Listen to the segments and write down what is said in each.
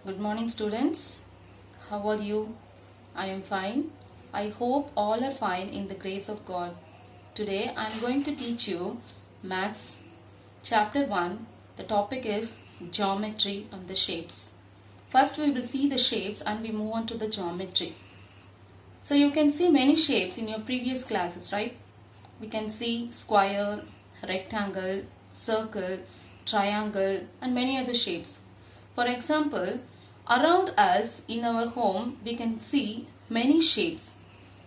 Good morning, students. How are you? I am fine. I hope all are fine in the grace of God. Today I am going to teach you Maths Chapter 1. The topic is Geometry and the Shapes. First we will see the shapes and we move on to the geometry. So you can see many shapes in your previous classes, right? We can see square, rectangle, circle, triangle and many other shapes. For example, around us in our home we can see many shapes.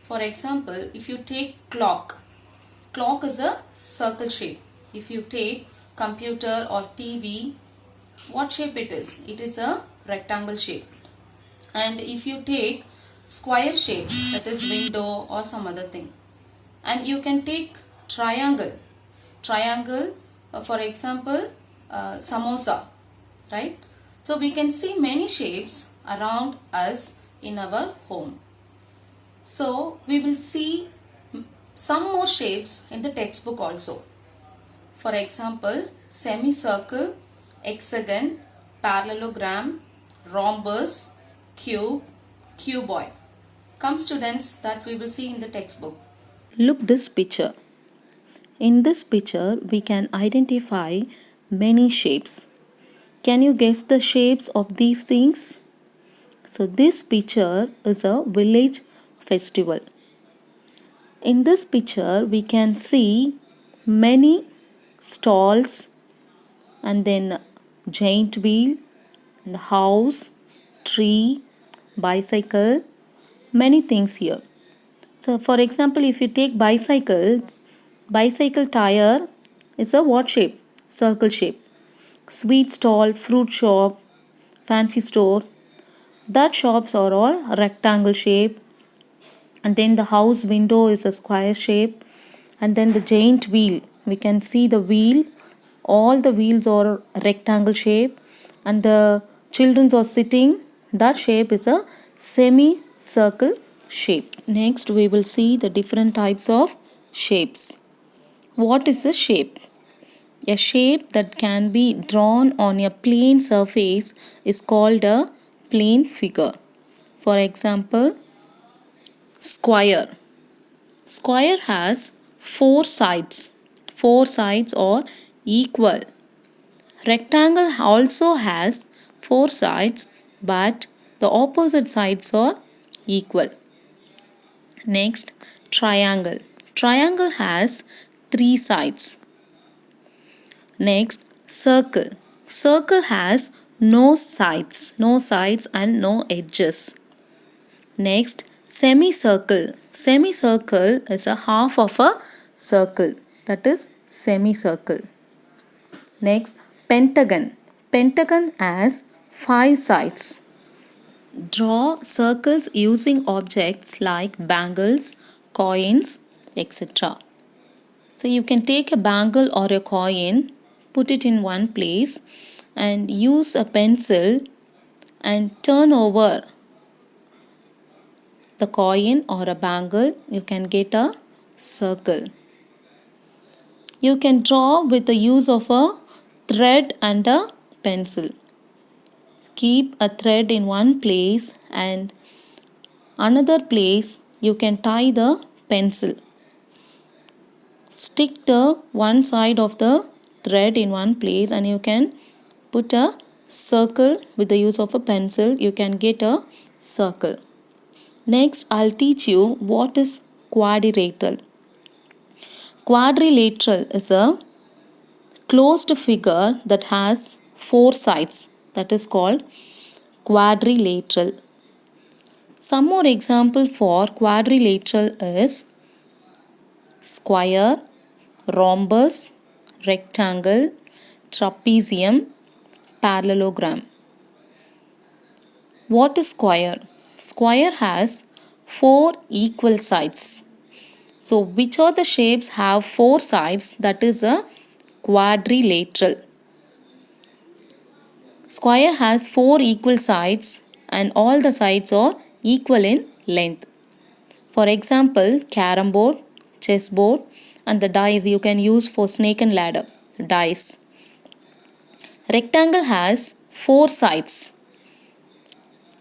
For example, if you take clock, clock is a circle shape. If you take computer or TV, what shape it is? It is a rectangle shape. And if you take square shape, that is window or some other thing. And you can take triangle. Triangle, for example, samosa, right? So we can see many shapes around us in our home. So we will see some more shapes in the textbook also. For example, semicircle, hexagon, parallelogram, rhombus, cube, cuboid. Come students, that we will see in the textbook. Look this picture. In this picture we can identify many shapes. Can you guess the shapes of these things? So this picture is a village festival. In this picture we can see many stalls and then giant wheel, the house, tree, bicycle, many things here. So for example, if you take bicycle tire is a what shape? Circle shape. Sweet stall, fruit shop, fancy store, that shops are all rectangle shape. And then the house window is a square shape. And then the giant wheel, we can see the wheel, all the wheels are rectangle shape. And the children are sitting, that shape is a semicircle shape. Next we will see the different types of shapes. What is a shape? A shape that can be drawn on a plane surface is called a plane figure. For example, square. Square has four sides. Four sides are equal. Rectangle also has four sides, but the opposite sides are equal. Next, triangle. Triangle has three sides. Next, circle. Circle has no sides and no edges. Next, semicircle. Semicircle is a half of a circle. That is semicircle. Next, pentagon. Pentagon has five sides. Draw circles using objects like bangles, coins, etc. So you can take a bangle or a coin, put it in one place and use a pencil and turn over the coin or a bangle, you can get a circle. You can draw with the use of a thread and a pencil. Keep a thread in one place and another place you can tie the pencil. Stick the one side of the thread in one place and you can put a circle with the use of a pencil. You can get a circle. Next, I'll teach you what is quadrilateral. Quadrilateral is a closed figure that has four sides. That is called quadrilateral. Some more example for quadrilateral is square, rhombus, rectangle, trapezium, parallelogram. What is square? Square has four equal sides. So which are the shapes have four sides? That is a quadrilateral. Square has four equal sides and all the sides are equal in length. For example, carom board, chess board and the dice you can use for snake and ladder. Dice. Rectangle has four sides.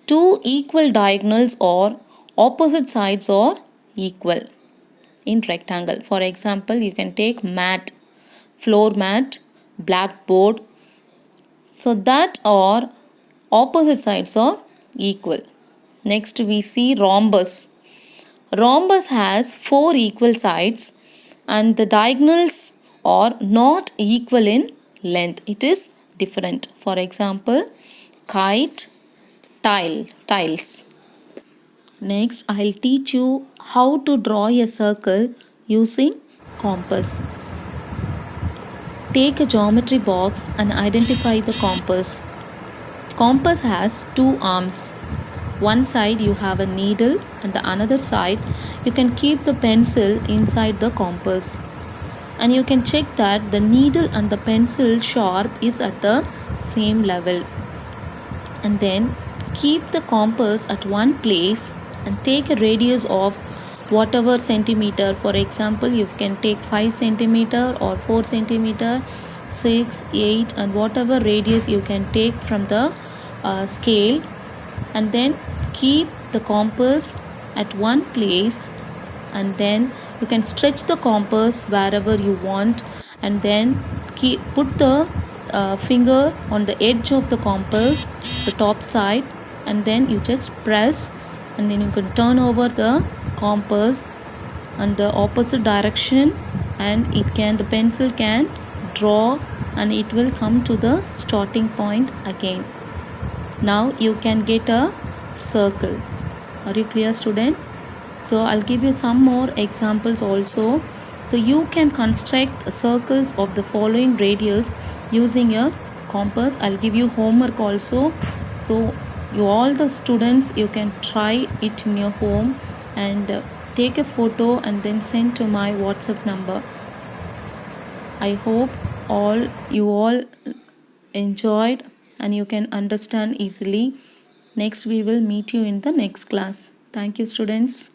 Two equal diagonals or opposite sides are equal in rectangle. For example, you can take mat, floor mat, blackboard. So that or opposite sides are equal. Next we see rhombus. Rhombus has four equal sides and the diagonals are not equal in length. It is different. For example, kite, tiles. Next, I'll teach you how to draw a circle using compass. Take a geometry box and identify the compass. Compass has two arms. One side you have a needle and the another side you can keep the pencil inside the compass. And you can check that the needle and the pencil sharp is at the same level. And then keep the compass at one place and take a radius of whatever centimeter. For example, you can take 5 centimeter or 4 centimeter, 6, 8 and whatever radius you can take from the scale, and then keep the compass at one place, and then you can stretch the compass wherever you want, and then put the finger on the edge of the compass, the top side, and then you just press, and then you can turn over the compass and the opposite direction, and the pencil can draw and it will come to the starting point again. Now you can get a circle. Are you clear, student? So I'll give you some more examples also. So you can construct circles of the following radius using your compass. I'll give you homework also. So all the students, you can try it in your home and take a photo and then send to my WhatsApp number. I hope you all enjoyed and you can understand easily. Next we will meet you in the next class. Thank you, students.